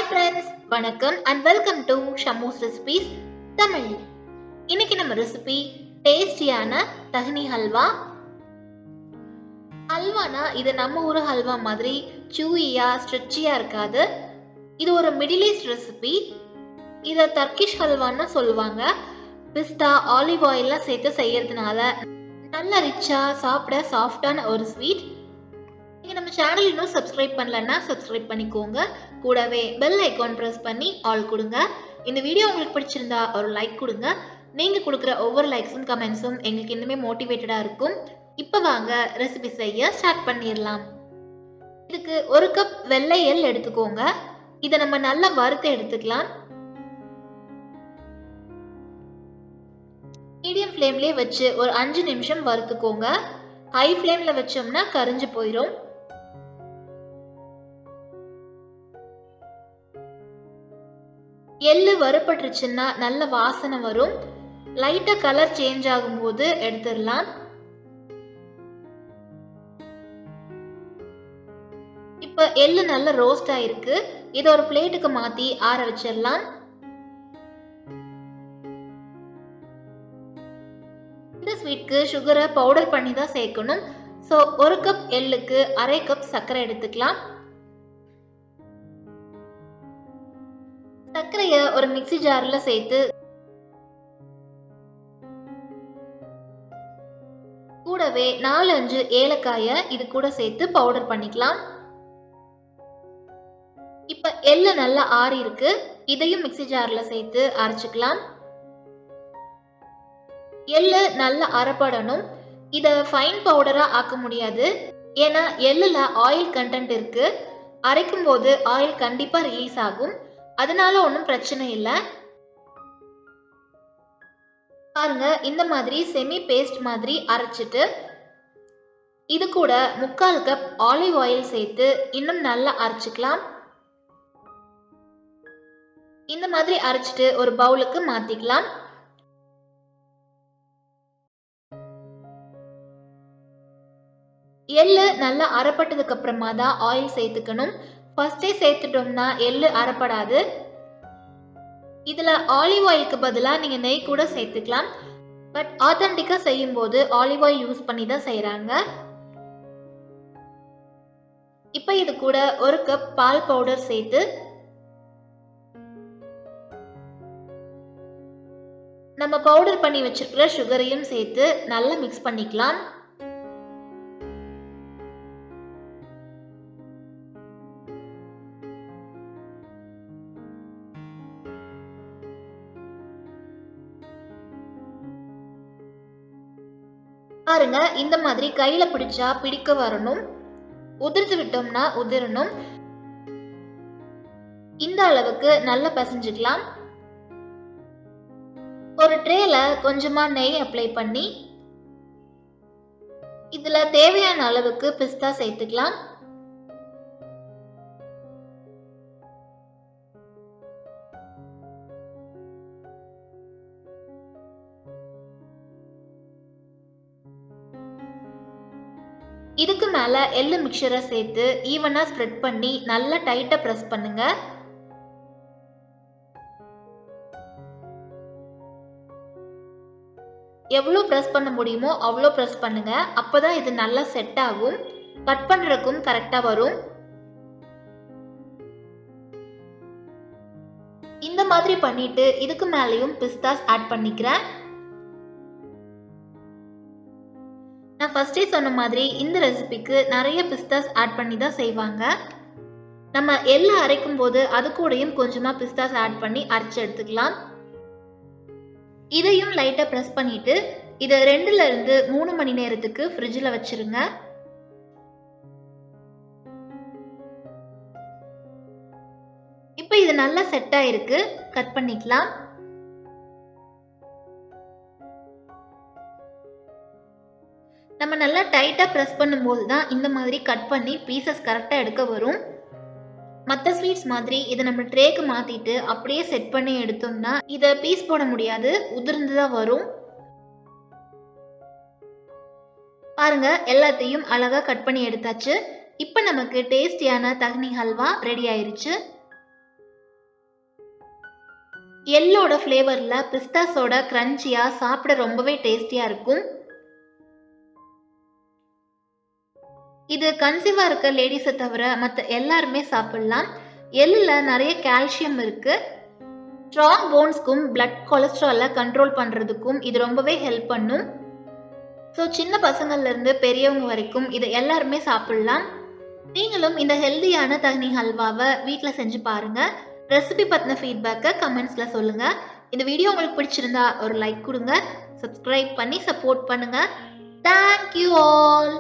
Hi friends, வணக்கம் and welcome to Shamu's recipes Tamil. இன்னைக்கு நம்ம ரெசிபி டேஸ்டியான தஹ்னி ஹல்வா. ஹல்வானா இது நம்ம ஊர் ஹல்வா மாதிரி சூயியா ஸ்ட்ரெச்சியா இருக்காது. இது ஒரு மிடில் ஈஸ்ட் ரெசிபி. இதை டர்க்கிஷ் ஹல்வான்னு சொல்லுவாங்க. பிஸ்தா ஆலிவ் ஆயில்லாம் சேர்த்து செய்யறதுனால நல்ல ரிச்சா சாப்பிட சாஃப்டான ஒரு ஸ்வீட். நீங்கள் நம்ம சேனல் இன்னும் சப்ஸ்கிரைப் பண்ணலன்னா சப்ஸ்கிரைப் பண்ணிக்கோங்க. கூடவே பெல் ஐக்கான் ப்ரெஸ் பண்ணி ஆல் கொடுங்க. இந்த வீடியோ உங்களுக்கு பிடிச்சிருந்தா ஒரு லைக் கொடுங்க. நீங்கள் கொடுக்குற ஒவ்வொரு லைக்ஸும் கமெண்ட்ஸும் எங்களுக்கு இன்னுமே மோட்டிவேட்டடாக இருக்கும். இப்போ வாங்க ரெசிபி செய்ய ஸ்டார்ட் பண்ணிடலாம். இதுக்கு ஒரு கப் வெள்ளை எள் எடுத்துக்கோங்க. இதை நம்ம நல்லா வறுத்து எடுத்துக்கலாம். மீடியம் ஃப்ளேம்லேயே வச்சு ஒரு 5 நிமிஷம் வறுத்துக்கோங்க. ஹை ஃப்ளேமில் வச்சோம்னா கரிஞ்சு போயிடும். எள்ளு வறுபட்டுருச்சுன்னா நல்ல வாசனை வரும். லைட்டா கலர் சேஞ்ச் ஆகும்போது எடுத்துடலாம். இப்ப எள்ளு நல்ல ரோஸ்ட் ஆயிருக்கு. இதை ஒரு பிளேட்டுக்கு மாத்தி ஆற வச்சிடலாம். இந்த ஸ்வீட்க்கு சுகரை பவுடர் பண்ணி தான் சேர்க்கணும். ஸோ ஒரு கப் எள்ளுக்கு அரை கப் சர்க்கரை எடுத்துக்கலாம். சர்க்கரையை ஒரு மிக்ஸி ஜார்ல சேர்த்து கூடவே 4-5 ஏலக்காயை இது கூட சேர்த்து பவுடர் பண்ணிக்கலாம். இப்ப எள்ளு நல்லா ஆறி இருக்கு. இதையும் மிக்ஸி ஜார்ல சேர்த்து அரைச்சுக்கலாம். எள்ளு நல்லா அரைப்படணும். இதை ஃபைன் பவுடரா ஆக்க முடியாது. ஏன்னா எள்ளுல ஆயில் கண்டென்ட் இருக்கு. அரைக்கும் போது ஆயில் கண்டிப்பா ரிலீஸ் ஆகும். அதனால ஒன்றும் பிரச்சனை இல்லை. பாருங்க, இந்த மாதிரி செமி பேஸ்ட் மாதிரி அரைச்சிட்டு இது கூட 3/4 கப் ஆலிவ் ஆயில் சேர்த்து இன்னும் நல்லா அரைச்சிக்கலாம். இந்த மாதிரி அரைச்சிட்டு ஒரு பவுலுக்கு மாத்திக்கலாம். எள்ளு நல்லா அரைப்பட்டதுக்கு அப்புறமா தான் ஆயில் சேர்த்துக்கணும். ஃபர்ஸ்டே சேர்த்துட்டோம்னா எள்ளு அரைப்படாது. இதுல ஆலிவ் ஆயிலுக்கு பதிலாக நீங்க நெய் கூட சேர்த்துக்கலாம். பட் ஆத்தென்டிக்கா செய்யும் போது ஆலிவ் ஆயில் யூஸ் பண்ணி தான் செய்யறாங்க. இப்ப இது கூட ஒரு கப் பால் பவுடர் சேர்த்து நம்ம பவுடர் பண்ணி வச்சிருக்கிற சுகரையும் சேர்த்து நல்லா மிக்ஸ் பண்ணிக்கலாம். பாருங்க, இந்த மாதிரி கையில பிடிச்சா பிடிக்க வரணும். உதிர்த்து விட்டோம்னா உதிரணும். இந்த அளவுக்கு நல்லா பிசைஞ்சுக்கலாம். ஒரு ட்ரேல கொஞ்சமா நெய் அப்ளை பண்ணி இதுல தேவையான அளவுக்கு பிஸ்தா சேர்த்துக்கலாம். இதுக்கு மேல எள்ளு மிக்சரை சேர்த்து ஈவனா ஸ்ப்ரெட் பண்ணி நல்லா டைட்டா பிரஸ் பண்ணுங்க. எவ்வளோ பிரஸ் பண்ண முடியுமோ அவ்வளோ பிரஸ் பண்ணுங்க. அப்பதான் இது நல்லா செட் ஆகும். கட் பண்றதுக்கும் கரெக்டா வரும். இந்த மாதிரி பண்ணிட்டு இதுக்கு மேலேயும் பிஸ்தாஸ் ஆட் பண்ணிக்கிறேன். நான் ஃபர்ஸ்டே சொன்ன மாதிரி இந்த ரெசிபிக்கு நிறைய பிஸ்தாஸ் ஆட் பண்ணி தான் செய்வாங்க. நம்ம எள்ளு அரைக்கும் போது அது கூடயும் கொஞ்சமா பிஸ்தாஸ் ஆட் பண்ணி அரைச்சு எடுத்துக்கலாம். இதையும் லைட்டா பிரஸ் பண்ணிட்டு இதை 2ல இருந்து 3 மணி நேரத்துக்கு ஃப்ரிட்ஜில் வச்சிருங்க. இப்போ இது நல்லா செட் ஆயிருக்கு. கட் பண்ணிக்கலாம். நம்ம நல்லா டைட்டா பிரஸ் பண்ணும்போது தான் இந்த மாதிரி கட் பண்ணி பீசஸ் கரெக்டா எடுக்க வரும். மற்ற ஸ்வீட்ஸ் மாதிரி இதை நம்ம ட்ரேக்கு மாத்திட்டு அப்படியே செட் பண்ணி எடுத்தோம்னா இதை பீஸ் போட முடியாது, உதிர்ந்து தான் வரும். பாருங்க, எல்லாத்தையும் அழகா கட் பண்ணி எடுத்தாச்சு. இப்போ நமக்கு டேஸ்டியான தஹ்னி ஹல்வா ரெடி ஆயிருச்சு. எள்ளோட ஃப்ளேவரில் பிஸ்தாஸோட க்ரன்ச்சியாக சாப்பிட ரொம்பவே டேஸ்டியாக இருக்கும். இது கன்சீவாக இருக்க லேடிஸை தவிர மற்ற எல்லாருமே சாப்பிடலாம். எள்ளில் நிறைய கால்சியம் இருக்குது. ஸ்ட்ராங் போன்ஸ்க்கும் பிளட் கொலஸ்ட்ராலை கண்ட்ரோல் பண்ணுறதுக்கும் இது ரொம்பவே ஹெல்ப் பண்ணும். ஸோ சின்ன பசங்கள்லேருந்து பெரியவங்க வரைக்கும் இதை எல்லாருமே சாப்பிடலாம். நீங்களும் இந்த ஹெல்தியான தஹ்னி ஹல்வாவை வீட்டில் செஞ்சு பாருங்கள். ரெசிபி பற்றின ஃபீட்பேக்கை கமெண்ட்ஸில் சொல்லுங்கள். இந்த வீடியோ உங்களுக்கு பிடிச்சிருந்தா ஒரு லைக் கொடுங்க. சப்ஸ்கிரைப் பண்ணி சப்போர்ட் பண்ணுங்கள். Thank you all.